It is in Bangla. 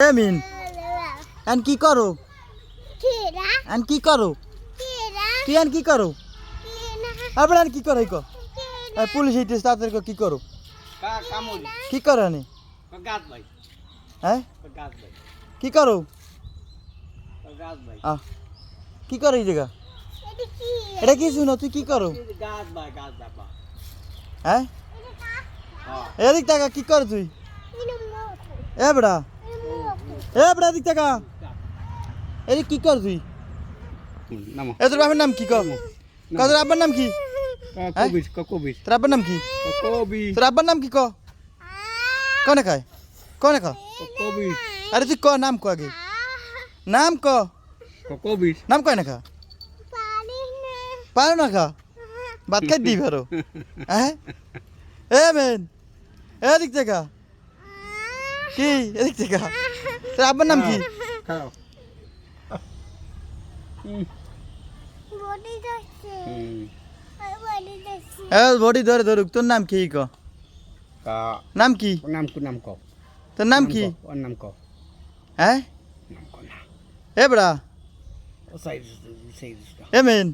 মিন আন কি করো আন কি করো তুই আন কি করো আবার আন কি করো কো পুলিশ হইতে তাদের কি করো কি করো নি হ্যাঁ কি করো কি করো এই জায়গা এটা কি শুনো তুই কি করো হ্যাঁ এদিক টাকা কি করো তুই এ বড়া এদিক টাকা এদিক কি কর তুই এ তোর বাবার নাম কি কর তোর আব্বার নাম কি তোর আব্বার নাম কি তোর আব্বার নাম কি কনে খায় কনে খা আরে তুই ক নাম ক আগে নাম ক নাম কয় না খা পারো না খা ভাত খাই দিই পারো হ্যাঁ এ মেন এদিক থেকে কি এদিক থেকে তোর আব্বার নাম কি বডি ধরে ধরুক তোর নাম কি ক নাম কি তোর নাম কি হ্যাঁ এ বড়া এ মেন